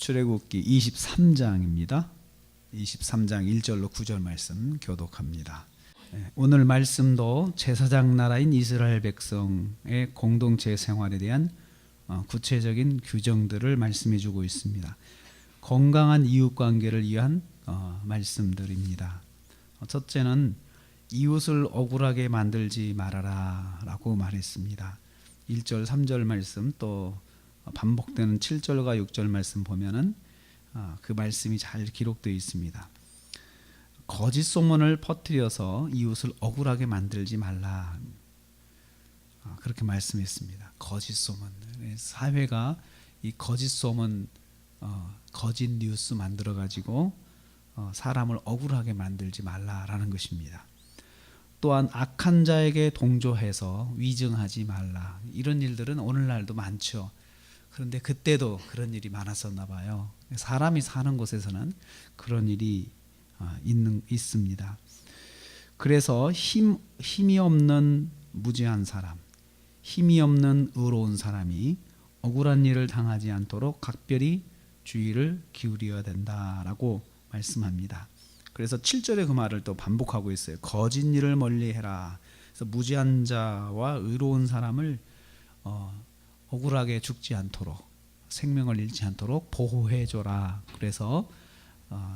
출애굽기 23장입니다. 23장 1절로 9절 말씀 교독합니다. 오늘 말씀도 제사장 나라인 이스라엘 백성의 공동체 생활에 대한 구체적인 규정들을 말씀해 주고 있습니다. 건강한 이웃관계를 위한 말씀들입니다. 첫째는 이웃을 억울하게 만들지 말아라 라고 말했습니다. 1절 3절 말씀 또 반복되는 7절과 6절 말씀 보면은 그 말씀이 잘 기록되어 있습니다. 거짓 소문을 퍼뜨려서 이웃을 억울하게 만들지 말라 그렇게 말씀했습니다. 거짓 소문. 사회가 이 거짓 소문, 거짓 뉴스 만들어 가지고 사람을 억울하게 만들지 말라라는 것입니다. 또한 악한 자에게 동조해서 위증하지 말라. 이런 일들은 오늘날도 많죠. 그런데 그때도 그런 일이 많았었나 봐요. 사람이 사는 곳에서는 그런 일이 있습니다. 그래서 힘이 없는 무지한 사람, 힘이 없는 의로운 사람이 억울한 일을 당하지 않도록 각별히 주의를 기울여야 된다라고 말씀합니다. 그래서 7절에 그 말을 또 반복하고 있어요. 거짓 일을 멀리해라. 그래서 무지한 자와 의로운 사람을 억울하게 죽지 않도록, 생명을 잃지 않도록 보호해줘라. 그래서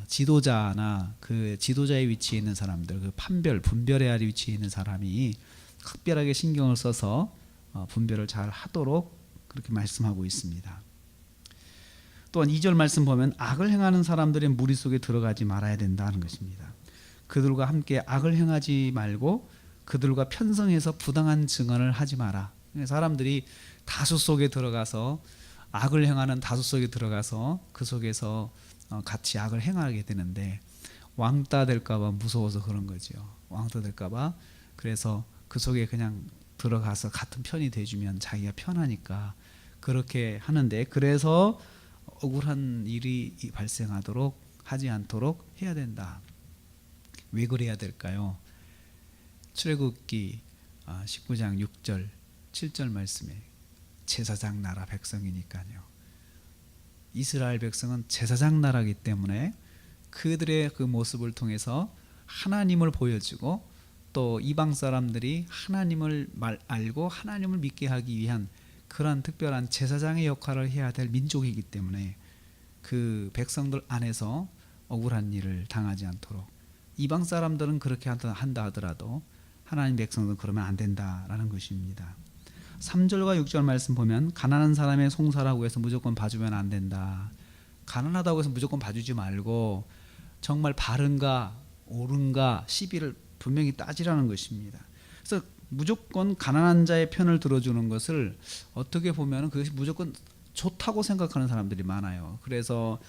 지도자나 그 지도자의 위치에 있는 사람들, 그 분별의 아래 위치에 있는 사람이 각별하게 신경을 써서 분별을 잘 하도록 그렇게 말씀하고 있습니다. 또한 2절 말씀 보면 악을 행하는 사람들의 무리 속에 들어가지 말아야 된다는 것입니다. 그들과 함께 악을 행하지 말고 그들과 편성해서 부당한 증언을 하지 마라. 사람들이 다수 속에 들어가서 악을 행하는 다수 속에 들어가서 그 속에서 같이 악을 행하게 되는데 왕따 될까 봐 무서워서 그런 거죠. 왕따 될까 봐. 그래서 그 속에 그냥 들어가서 같은 편이 돼주면 자기가 편하니까 그렇게 하는데, 그래서 억울한 일이 발생하도록 하지 않도록 해야 된다. 왜 그래야 될까요? 출애굽기 19장 6절 7절 말씀에 제사장 나라 백성이니까요. 이스라엘 백성은 제사장 나라이기 때문에 그들의 그 모습을 통해서 하나님을 보여주고 또 이방 사람들이 하나님을 알고 하나님을 믿게 하기 위한 그러한 특별한 제사장의 역할을 해야 될 민족이기 때문에 그 백성들 안에서 억울한 일을 당하지 않도록, 이방 사람들은 그렇게 한다 하더라도 하나님 백성들은 그러면 안 된다라는 것입니다. 3절과 6절 말씀 보면 가난한 사람의 송사라고 해서 무조건 봐주면 안 된다. 가난하다고 해서 무조건 봐주지 말고 정말 바른가 옳은가 시비를 분명히 따지라는 것입니다. 그래서 무조건 가난한 자의 편을 들어주는 것을 어떻게 보면 그것이 무조건 좋다고 생각하는 사람들이 많아요. 그래서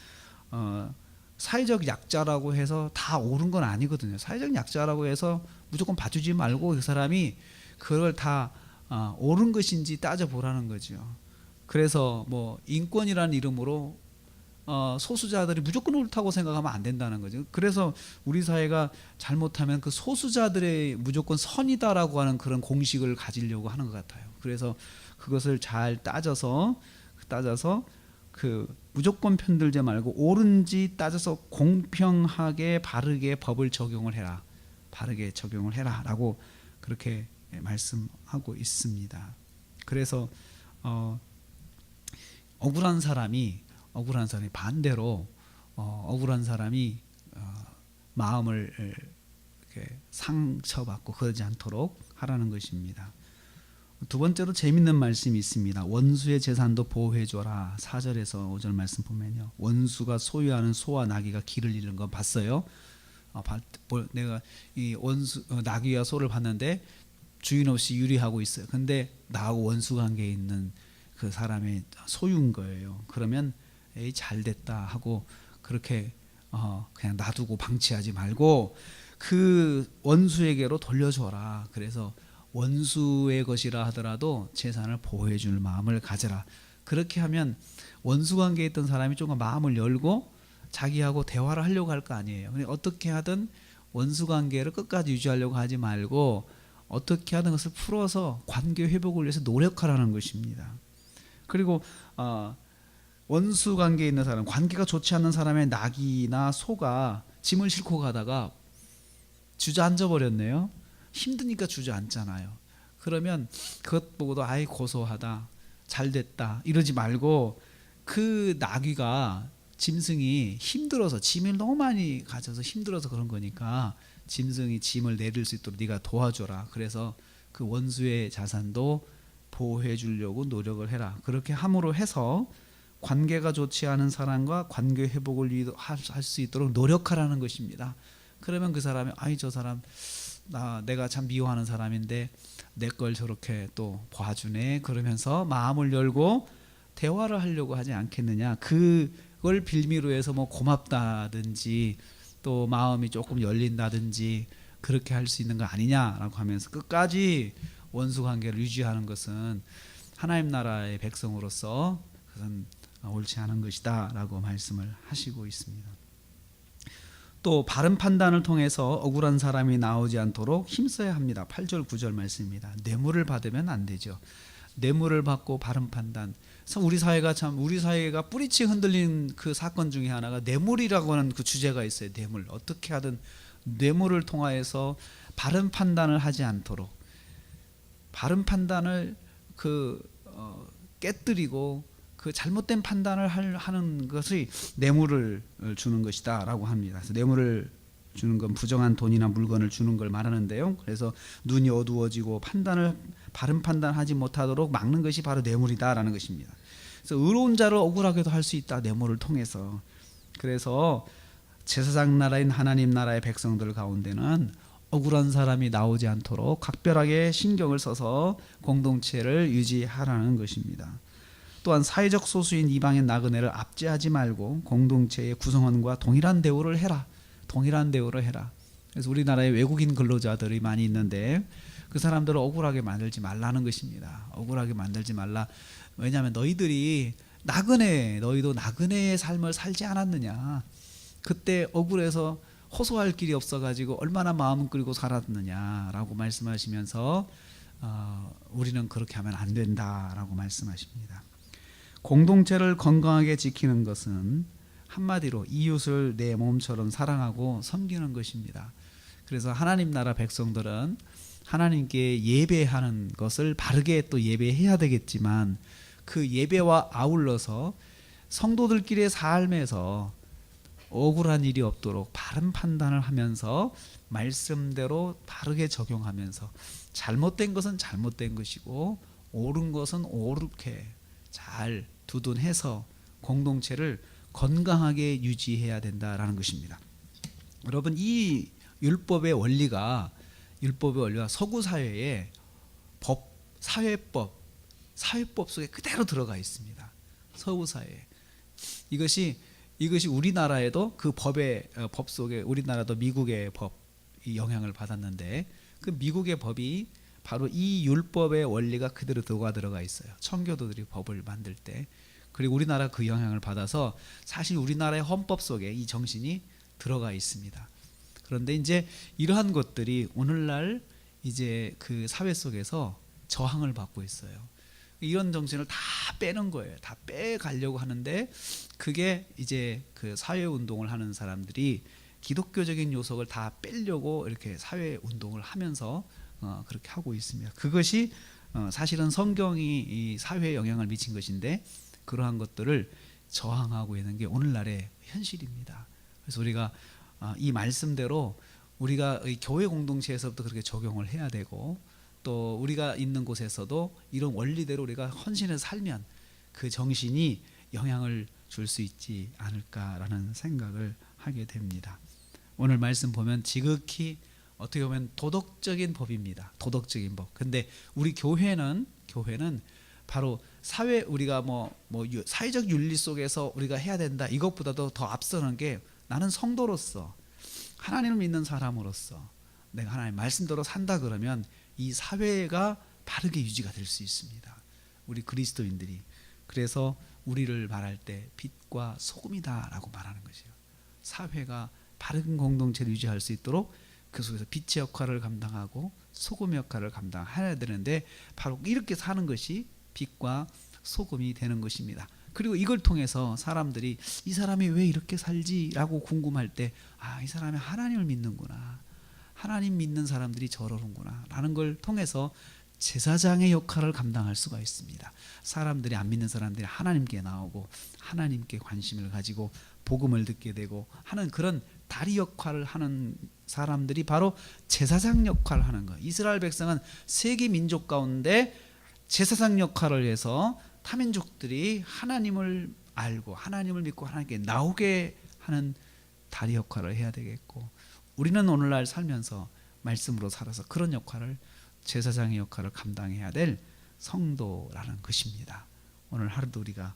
사회적 약자라고 해서 다 옳은 건 아니거든요. 사회적 약자라고 해서 무조건 봐주지 말고 그 사람이 그걸 다 옳은 것인지 따져보라는 거죠. 그래서 뭐 인권이라는 이름으로 소수자들이 무조건 옳다고 생각하면 안 된다는 거죠. 그래서 우리 사회가 잘못하면 그 소수자들의 무조건 선이다라고 하는 그런 공식을 가지려고 하는 것 같아요. 그래서 그것을 잘 따져서 그 무조건 편들지 말고 옳은지 따져서 공평하게 바르게 법을 적용을 해라. 바르게 적용을 해라라고 그렇게 말씀하고 있습니다. 그래서 억울한 사람이 반대로 억울한 사람이 마음을 이렇게 상처받고 그러지 않도록 하라는 것입니다. 두 번째로 재밌는 말씀이 있습니다. 원수의 재산도 보호해줘라. 4절에서 5절 말씀 보면요, 원수가 소유하는 소와 나귀가 길을 잃는 거 봤어요? 내가 이 나귀와 소를 봤는데 주인 없이 유리하고 있어요. 근데 나하고 원수 관계에 있는 그 사람의 소유인 거예요. 그러면 에이 잘 됐다 하고 그렇게 그냥 놔두고 방치하지 말고 그 원수에게로 돌려줘라. 그래서 원수의 것이라 하더라도 재산을 보호해 줄 마음을 가져라. 그렇게 하면 원수 관계에 있던 사람이 조금 마음을 열고 자기하고 대화를 하려고 할 거 아니에요. 근데 어떻게 하든 원수 관계를 끝까지 유지하려고 하지 말고 어떻게 하는 것을 풀어서 관계 회복을 위해서 노력하라는 것입니다. 그리고 원수 관계에 있는 사람, 관계가 좋지 않는 사람의 낙이나 소가 짐을 싣고 가다가 주저앉아 버렸네요. 힘드니까 주저앉잖아요. 그러면 그것 보고도 아이 고소하다, 잘 됐다 이러지 말고 그 나귀가 짐승이 힘들어서 짐을 너무 많이 가져서 힘들어서 그런 거니까 짐승이 짐을 내릴 수 있도록 네가 도와줘라. 그래서 그 원수의 자산도 보호해 주려고 노력을 해라. 그렇게 함으로 해서 관계가 좋지 않은 사람과 관계 회복을 할 수 있도록 노력하라는 것입니다. 그러면 그 사람이 아이 저 사람 내가 참 미워하는 사람인데 내 걸 저렇게 또 봐주네 그러면서 마음을 열고 대화를 하려고 하지 않겠느냐. 그걸 빌미로 해서 뭐 고맙다든지 또 마음이 조금 열린다든지 그렇게 할 수 있는 거 아니냐라고 하면서 끝까지 원수 관계를 유지하는 것은 하나님 나라의 백성으로서 그것은 옳지 않은 것이다 라고 말씀을 하시고 있습니다. 또 바른 판단을 통해서 억울한 사람이 나오지 않도록 힘써야 합니다. 8절 9절 말씀입니다. 뇌물을 받으면 안 되죠. 뇌물을 받고 바른 판단. 우리 사회가 뿌리치 흔들린 그 사건 중에 하나가 뇌물이라고 하는 그 주제가 있어요. 뇌물. 어떻게 하든 뇌물을 통하여서 바른 판단을 하지 않도록 바른 판단을 깨뜨리고 그 잘못된 판단을 하는 것이 뇌물을 주는 것이다라고 합니다. 그래서 뇌물을 주는 건 부정한 돈이나 물건을 주는 걸 말하는데요. 그래서 눈이 어두워지고 바른 판단하지 못하도록 막는 것이 바로 뇌물이다라는 것입니다. 그래서 의로운 자를 억울하게도 할 수 있다. 뇌물을 통해서. 그래서 제사장 나라인 하나님 나라의 백성들 가운데는 억울한 사람이 나오지 않도록 각별하게 신경을 써서 공동체를 유지하라는 것입니다. 또한 사회적 소수인 이방인 나그네를 압제하지 말고 공동체의 구성원과 동일한 대우를 해라. 동일한 대우를 해라. 그래서 우리나라에 외국인 근로자들이 많이 있는데 그 사람들을 억울하게 만들지 말라는 것입니다. 억울하게 만들지 말라. 왜냐하면 너희도 나그네의 삶을 살지 않았느냐. 그때 억울해서 호소할 길이 없어가지고 얼마나 마음 끓이고 살았느냐라고 말씀하시면서 우리는 그렇게 하면 안 된다라고 말씀하십니다. 공동체를 건강하게 지키는 것은 한마디로 이웃을 내 몸처럼 사랑하고 섬기는 것입니다. 그래서 하나님 나라 백성들은 하나님께 예배하는 것을 바르게 또 예배해야 되겠지만 그 예배와 아울러서 성도들끼리의 삶에서 억울한 일이 없도록 바른 판단을 하면서 말씀대로 바르게 적용하면서 잘못된 것은 잘못된 것이고 옳은 것은 옳게 잘 두둔해서 공동체를 건강하게 유지해야 된다라는 것입니다. 여러분 이 율법의 원리가 서구 사회의 사회법 속에 그대로 들어가 있습니다. 서구 사회에 이것이 우리나라에도 그 법 속에 우리나라도 미국의 법이 영향을 받았는데 그 미국의 법이 바로 이 율법의 원리가 그대로 들어가 있어요. 청교도들이 법을 만들 때. 그리고 우리나라 그 영향을 받아서 사실 우리나라의 헌법 속에 이 정신이 들어가 있습니다. 그런데 이제 이러한 것들이 오늘날 이제 그 사회 속에서 저항을 받고 있어요. 이런 정신을 다 빼는 거예요. 다 빼가려고 하는데 그게 이제 그 사회 운동을 하는 사람들이 기독교적인 요소를 다 빼려고 이렇게 사회 운동을 하면서 그렇게 하고 있습니다. 그것이 사실은 성경이 이 사회에 영향을 미친 것인데 그러한 것들을 저항하고 있는 게 오늘날의 현실입니다. 그래서 우리가 이 말씀대로 우리가 교회 공동체에서부터 그렇게 적용을 해야 되고 또 우리가 있는 곳에서도 이런 원리대로 우리가 헌신해서 살면 그 정신이 영향을 줄 수 있지 않을까라는 생각을 하게 됩니다. 오늘 말씀 보면 지극히 어떻게 보면 도덕적인 법입니다. 도덕적인 법. 근데 우리 교회는 바로 우리가 사회적 윤리 속에서 우리가 해야 된다. 이것보다도 더 앞서는 게 나는 성도로서 하나님을 믿는 사람으로서 내가 하나님 말씀대로 산다 그러면 이 사회가 바르게 유지가 될 수 있습니다. 우리 그리스도인들이. 그래서 우리를 말할 때 빛과 소금이다라고 말하는 것이에요. 사회가 바른 공동체를 유지할 수 있도록 그 속에서 빛의 역할을 감당하고 소금의 역할을 감당해야 되는데 바로 이렇게 사는 것이 빛과 소금이 되는 것입니다. 그리고 이걸 통해서 사람들이 이 사람이 왜 이렇게 살지라고 궁금할 때, 아, 이 사람이 하나님을 믿는구나, 하나님 믿는 사람들이 저러는구나 라는 걸 통해서 제사장의 역할을 감당할 수가 있습니다. 사람들이, 안 믿는 사람들이 하나님께 나오고 하나님께 관심을 가지고 복음을 듣게 되고 하는 그런 다리 역할을 하는 사람들이 바로 제사장 역할을 하는 거예요. 이스라엘 백성은 세계 민족 가운데 제사장 역할을 해서 타민족들이 하나님을 알고 하나님을 믿고 하나님께 나오게 하는 다리 역할을 해야 되겠고, 우리는 오늘날 살면서 말씀으로 살아서 그런 역할을, 제사장의 역할을 감당해야 될 성도라는 것입니다. 오늘 하루도 우리가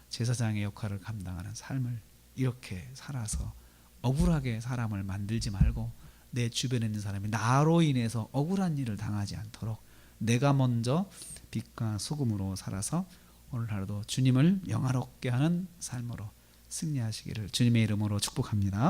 제사장의 역할을 감당하는 삶을 이렇게 살아서 억울하게 사람을 만들지 말고, 내 주변에 있는 사람이 나로 인해서 억울한 일을 당하지 않도록 내가 먼저 빛과 소금으로 살아서 오늘 하루도 주님을 영화롭게 하는 삶으로 승리하시기를 주님의 이름으로 축복합니다.